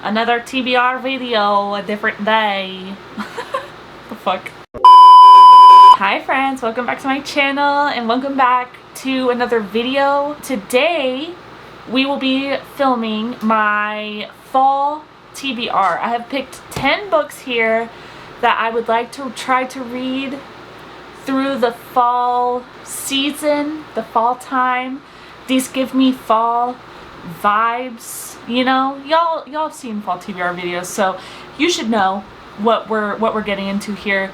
Another TBR video, a different day. The fuck? Hi friends, welcome back to my channel and welcome back to another video. Today we will be filming my fall TBR. I have picked 10 books here that I would like to try to read through the fall season, the fall time. These give me fall vibes, you know. Y'all have seen fall TBR videos, so you should know what we're getting into here.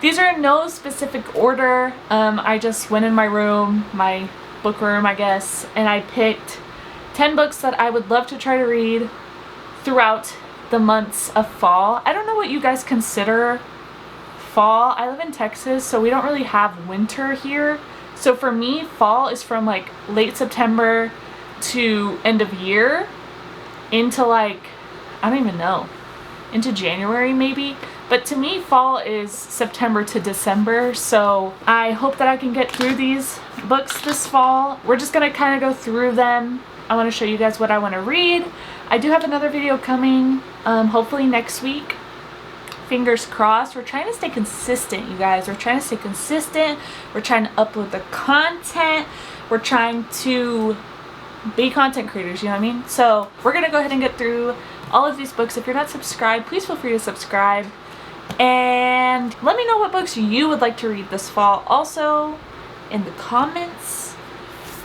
These are in no specific order. I just went in my room, my book room, I guess, and I picked 10 books that I would love to try to read throughout the months of fall. I don't know what you guys consider fall. I live in Texas, so we don't really have winter here. So for me, fall is from like late September to end of year into like, I don't even know, into January maybe. But to me, fall is September to December. So I hope that I can get through these books this fall. We're just gonna kind of go through them. I want to show you guys what I want to read. I do have another video coming, hopefully next week. Fingers crossed. We're trying to stay consistent, you guys. We're trying to stay consistent. We're trying to upload the content. We're trying to be content creators, you know what I mean? So we're gonna go ahead and get through all of these books. If you're not subscribed, please feel free to subscribe. And let me know what books you would like to read this fall also in the comments.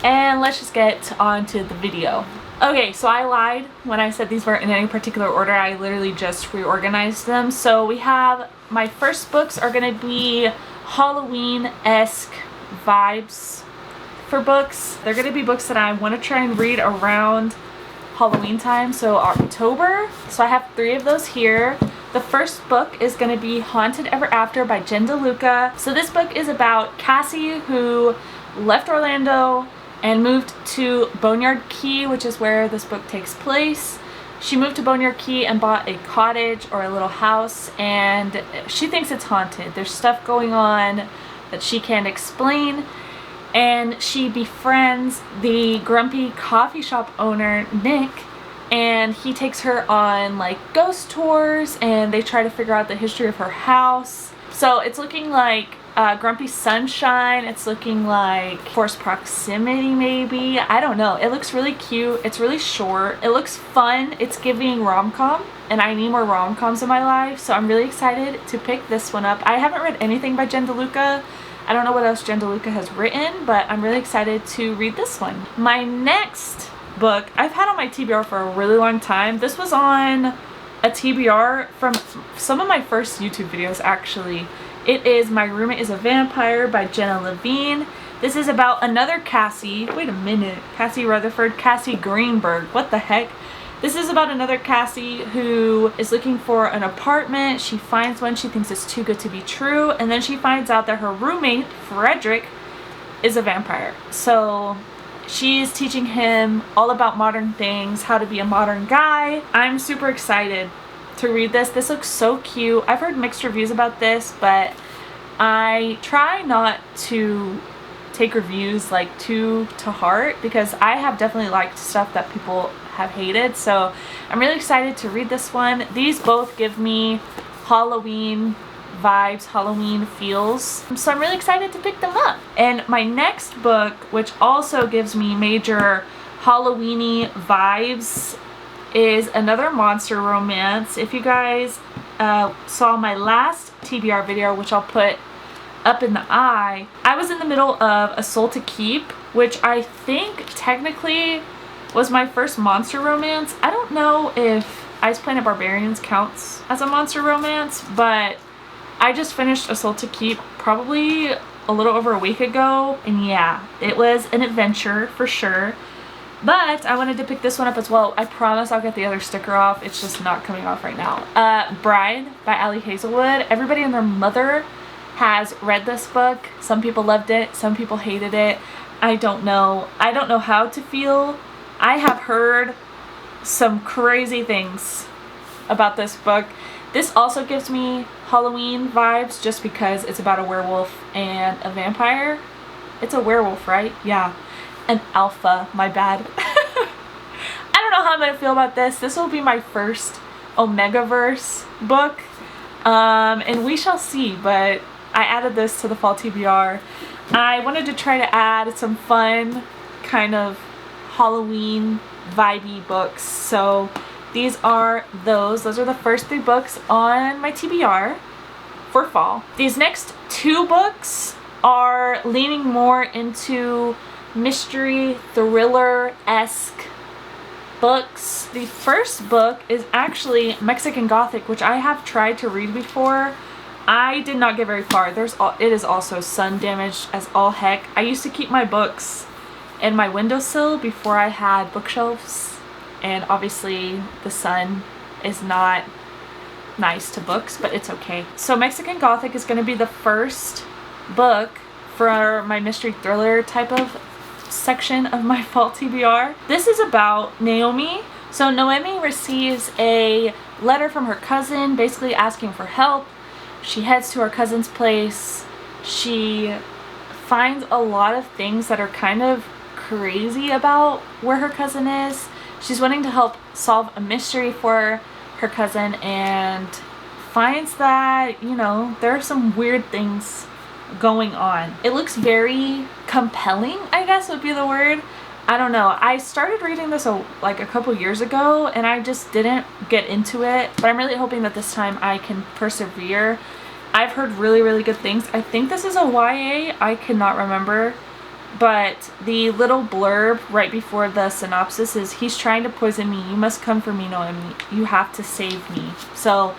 And let's just get on to the video. Okay, so I lied when I said these weren't in any particular order. I literally just reorganized them. So we have, my first books are gonna be Halloween-esque vibes for books. They're gonna be books that I want to try and read around Halloween time, so October. So I have 3 of those here. The first book is gonna be Haunted Ever After by Jen DeLuca. So this book is about Cassie, who left Orlando and moved to Boneyard Key, which is where this book takes place. She moved to Boneyard Key and bought a cottage or a little house, and she thinks it's haunted. There's stuff going on that she can't explain, and she befriends the grumpy coffee shop owner, Nick, and he takes her on like ghost tours, and they try to figure out the history of her house. So it's looking like Grumpy Sunshine. It's looking like Forced Proximity maybe. I don't know. It looks really cute. It's really short. It looks fun. It's giving rom-com, and I need more rom-coms in my life, so I'm really excited to pick this one up. I haven't read anything by Jen DeLuca. I don't know what else Jen DeLuca has written, but I'm really excited to read this one. My next book I've had on my TBR for a really long time. This was on a TBR from some of my first YouTube videos actually. It is My Roommate is a Vampire by Jenna Levine. This is about another Cassie. Wait a minute. Cassie Rutherford, Cassie Greenberg. What the heck? This is about another Cassie who is looking for an apartment. She finds one. She thinks it's too good to be true. And then she finds out that her roommate, Frederick, is a vampire. So she's teaching him all about modern things, how to be a modern guy. I'm super excited to read this. This looks so cute. I've heard mixed reviews about this, but I try not to take reviews like too to heart, because I have definitely liked stuff that people have hated. So I'm really excited to read this one. These both give me Halloween vibes, Halloween feels, so I'm really excited to pick them up. And my next book, which also gives me major Halloween-y vibes, is another monster romance. If you guys saw my last TBR video, which I'll put up in the eye, I was in the middle of A Soul to Keep, which I think technically was my first monster romance. I don't know if Ice Planet Barbarians counts as a monster romance, but I just finished A Soul to Keep probably a little over a week ago, and yeah, it was an adventure for sure. But I wanted to pick this one up as well. I promise I'll get the other sticker off. It's just not coming off right now. Bride by Ali Hazelwood. Everybody and their mother has read this book. Some people loved it. Some people hated it. I don't know. I don't know how to feel. I have heard some crazy things about this book. This also gives me Halloween vibes just because it's about a werewolf and a vampire. It's a werewolf, right? Yeah. An alpha, my bad. I don't know how I'm gonna feel about this. This will be my first Omegaverse book. And we shall see, but I added this to the Fall TBR. I wanted to try to add some fun kind of Halloween vibey books. So these are those are the first 3 books on my TBR for fall. These next 2 books are leaning more into mystery thriller-esque books. The first book is actually Mexican Gothic, which I have tried to read before. I did not get very far. It is also sun damaged as all heck. I used to keep my books in my windowsill before I had bookshelves, and obviously the sun is not nice to books, but it's okay. So Mexican Gothic is going to be the first book for my mystery thriller type of section of my Fall TBR. This is about Naomi. So Noemi receives a letter from her cousin basically asking for help. She heads to her cousin's place. She finds a lot of things that are kind of crazy about where her cousin is. She's wanting to help solve a mystery for her cousin and finds that, you know, there are some weird things going on. It looks very compelling, I guess would be the word. I don't know. I started reading this like a couple years ago and I just didn't get into it, but I'm really hoping that this time I can persevere. I've heard really, really good things. I think this is a YA. I cannot remember, but the little blurb right before the synopsis is, "He's trying to poison me. You must come for me, Noemi. You have to save me." So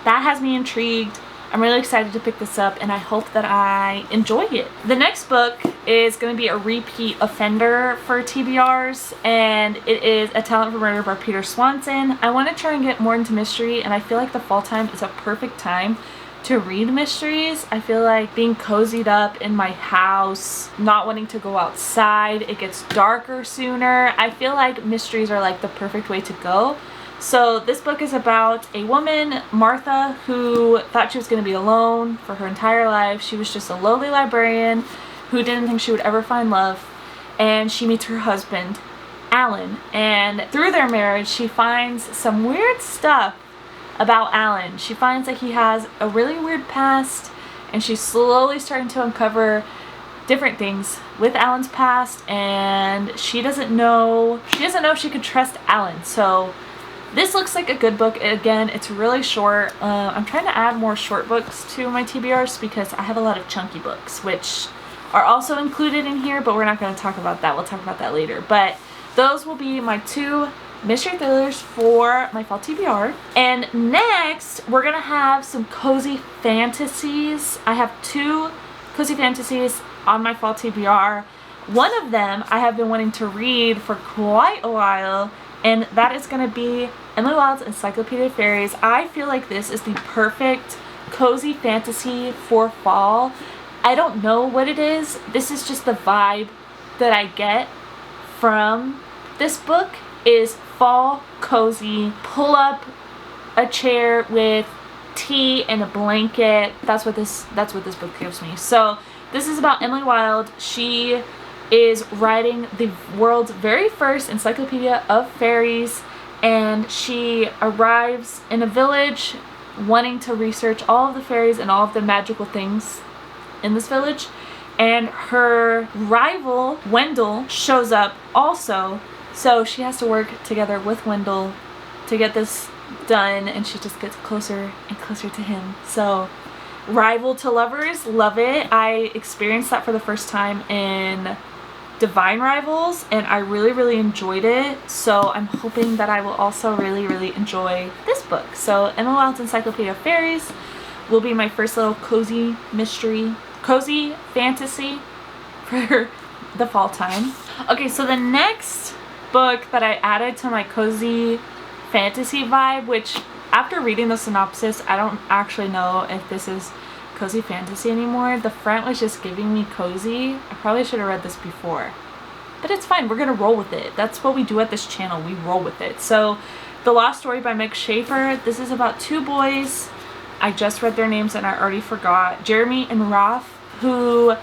that has me intrigued. I'm really excited to pick this up and I hope that I enjoy it. The next book is going to be a repeat offender for TBRs, and it is A Talent for Murder by Peter Swanson. I want to try and get more into mystery, and I feel like the fall time is a perfect time to read mysteries. I feel like being cozied up in my house, not wanting to go outside, it gets darker sooner. I feel like mysteries are like the perfect way to go. So this book is about a woman, Martha, who thought she was going to be alone for her entire life. She was just a lowly librarian who didn't think she would ever find love. And she meets her husband, Alan. And through their marriage, she finds some weird stuff about Alan. She finds that he has a really weird past, and she's slowly starting to uncover different things with Alan's past, and she doesn't know if she could trust Alan. So this looks like a good book. Again, it's really short. I'm trying to add more short books to my TBRs because I have a lot of chunky books, which are also included in here, but we're not going to talk about that. We'll talk about that later. But those will be my 2 mystery thrillers for my Fall TBR. And next, we're going to have some cozy fantasies. I have 2 cozy fantasies on my Fall TBR. One of them I have been wanting to read for quite a while, and that is going to be Emily Wilde's Encyclopedia of Fairies. I feel like this is the perfect cozy fantasy for fall. I don't know what it is. This is just the vibe that I get from this book is fall cozy. Pull up a chair with tea and a blanket. That's what this book gives me. So this is about Emily Wilde. She is writing the world's very first encyclopedia of fairies, and she arrives in a village wanting to research all of the fairies and all of the magical things in this village, and her rival Wendell shows up also, so she has to work together with Wendell to get this done, and she just gets closer and closer to him. So rival to lovers, love it. I experienced that for the first time in Divine Rivals, and I really, really enjoyed it. So I'm hoping that I will also really, really enjoy this book. So Emma Wilde's Encyclopedia of Fairies will be my first little cozy mystery, cozy fantasy for the fall time. Okay, so the next book that I added to my cozy fantasy vibe, which after reading the synopsis, I don't actually know if this is cozy fantasy anymore. The front was just giving me cozy. I probably should have read this before, but it's fine. We're gonna roll with it. That's what we do at this channel. We roll with it. So The Lost Story by Meg Schaefer. This is about 2 boys. I just read their names and I already forgot. Jeremy and Ralph, who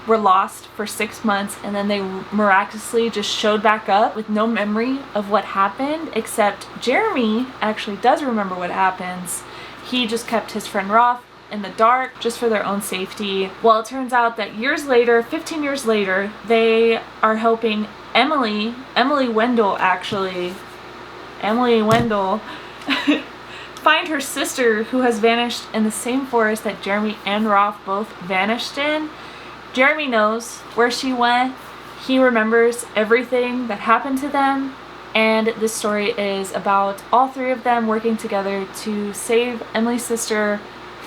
were lost for 6 months, and then they miraculously just showed back up with no memory of what happened, except Jeremy actually does remember what happens. He just kept his friend Rolf in the dark just for their own safety. Well, it turns out that years later, 15 years later, they are helping Emily Wendell find her sister, who has vanished in the same forest that Jeremy and Rolf both vanished in. Jeremy knows where she went. He remembers everything that happened to them, and this story is about all three of them working together to save Emily's sister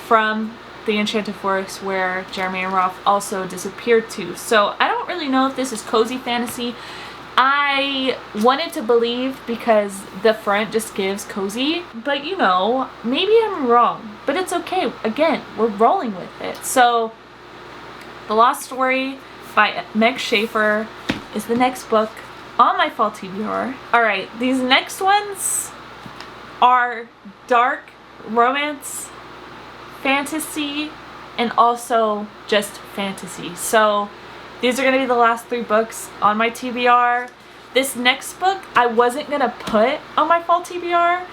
from the Enchanted Forest, where Jeremy and Rolf also disappeared to. So I don't really know if this is cozy fantasy. I wanted to believe because the front just gives cozy, but you know, maybe I'm wrong, but it's okay. Again, we're rolling with it. So The Lost Story by Meg Schaefer is the next book on my Fall TBR. Alright, these next ones are dark romance, fantasy, and also just fantasy. So these are going to be the last 3 books on my TBR. This next book I wasn't going to put on my Fall TBR,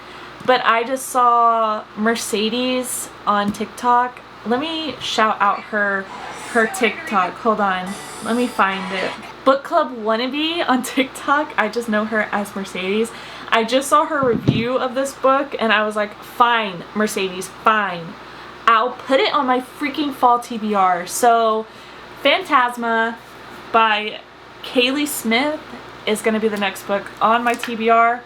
but I just saw Mercedes on TikTok. Let me shout out her TikTok. Hold on. Let me find it. Book Club Wannabe on TikTok. I just know her as Mercedes. I just saw her review of this book and I was like, fine, Mercedes, fine. I'll put it on my freaking Fall TBR. So Phantasma by Kaylee Smith is going to be the next book on my TBR.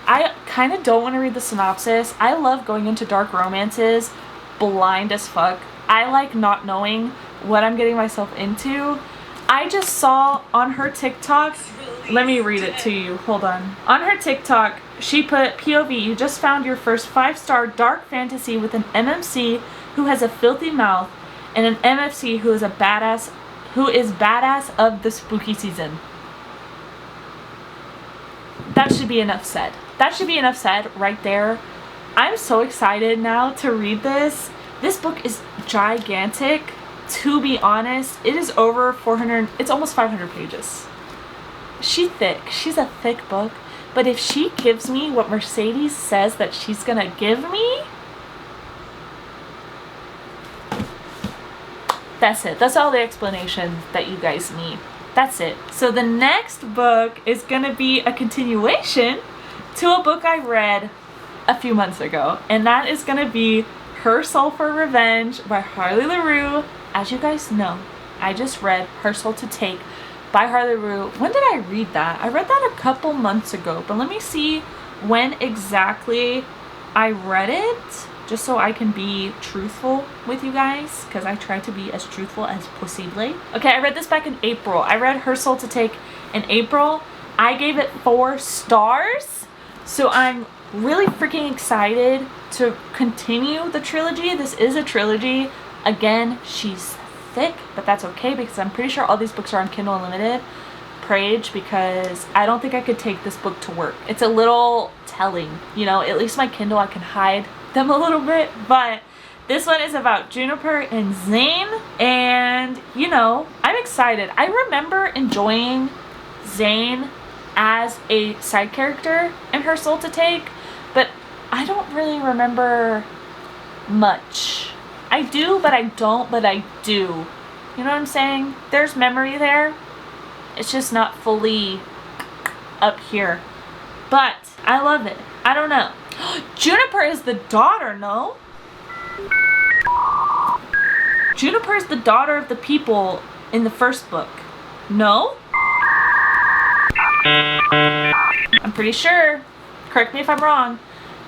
I kind of don't want to read the synopsis. I love going into dark romances blind as fuck. I like not knowing what I'm getting myself into. I just saw on her TikTok, let me read it to you, hold on. On her TikTok, she put, POV, you just found your first 5-star dark fantasy with an MMC who has a filthy mouth and an MFC who is badass of the spooky season. That should be enough said. That should be enough said right there. I'm so excited now to read this. This book is gigantic. To be honest, it is over 400, it's almost 500 pages. She's thick. She's a thick book. But if she gives me what Mercedes says that she's gonna give me, that's it. That's all the explanation that you guys need. That's it. So the next book is gonna be a continuation to a book I read a few months ago, and that is gonna be Her Soul for Revenge by Harley LaRue. As you guys know, I just read Her Soul to Take by Harley LaRue. When did I read that? I read that a couple months ago, but let me see when exactly I read it, just so I can be truthful with you guys, because I try to be as truthful as possible. Okay, I read this back in April. I read Her Soul to Take in April. I gave it 4 stars, so I'm really freaking excited to continue the trilogy. This is a trilogy. Again, she's thick, but that's okay because I'm pretty sure all these books are on Kindle Unlimited. Prage, because I don't think I could take this book to work. It's a little telling, you know, at least my Kindle, I can hide them a little bit, but this one is about Juniper and Zane, and you know, I'm excited. I remember enjoying Zane as a side character in Her Soul to Take, but I don't really remember much. I do, but I don't, but I do. You know what I'm saying? There's memory there. It's just not fully up here. But I love it. I don't know. Juniper is the daughter, no? Juniper is the daughter of the people in the first book. No? I'm pretty sure. Correct me if I'm wrong.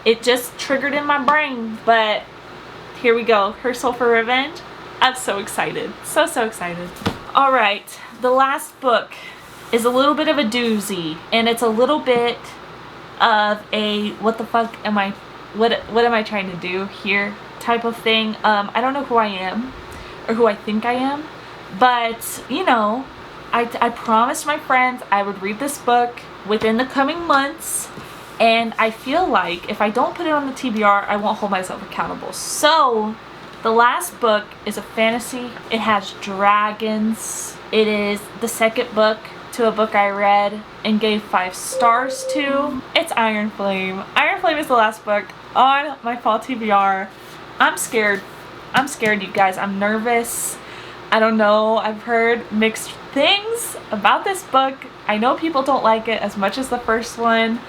It just triggered in my brain, but here we go. Her Soul for Revenge. I'm so excited. So excited. Alright, the last book is a little bit of a doozy, and it's a little bit of a what the fuck am I, what am I trying to do here type of thing. I don't know who I am or who I think I am, but you know, I promised my friends I would read this book within the coming months, and I feel like if I don't put it on the TBR, I won't hold myself accountable. So The last book is a fantasy. It has dragons. It is the second book to a book I read and gave 5 stars to. It's Iron Flame. Iron Flame is the last book on my fall TBR. I'm scared. I'm scared, you guys. I'm nervous. I don't know. I've heard mixed things about this book. I know people don't like it as much as the first one.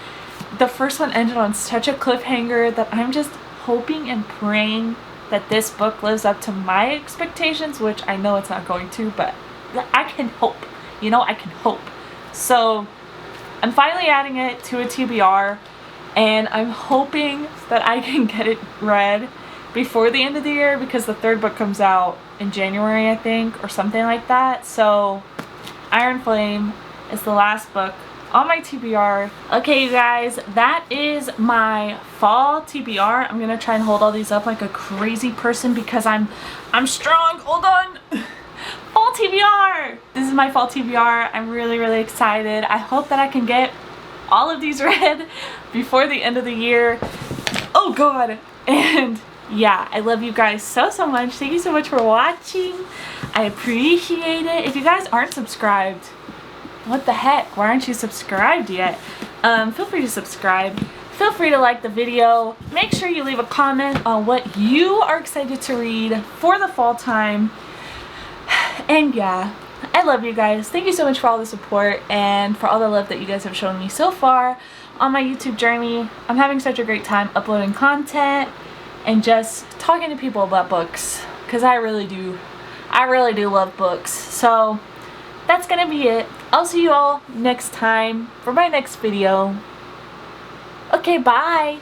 The first one ended on such a cliffhanger that I'm just hoping and praying that this book lives up to my expectations, which I know it's not going to, but I can hope. You know, I can hope. So I'm finally adding it to a TBR, and I'm hoping that I can get it read before the end of the year, because the 3rd book comes out in January, I think, or something like that. So Iron Flame is the last book on my TBR. Okay, you guys, that is my fall TBR. I'm gonna try and hold all these up like a crazy person because I'm strong. Hold on. Fall TBR! This is my fall TBR. I'm really excited. I hope that I can get all of these read before the end of the year. Oh god. And yeah, I love you guys so much. Thank you so much for watching. I appreciate it. If you guys aren't subscribed, what the heck? Why aren't you subscribed yet? Feel free to subscribe. Feel free to like the video. Make sure you leave a comment on what you are excited to read for the fall time. And yeah, I love you guys. Thank you so much for all the support and for all the love that you guys have shown me so far on my YouTube journey. I'm having such a great time uploading content and just talking to people about books, because I really do love books. So that's gonna be it. I'll see you all next time for my next video. Okay, bye.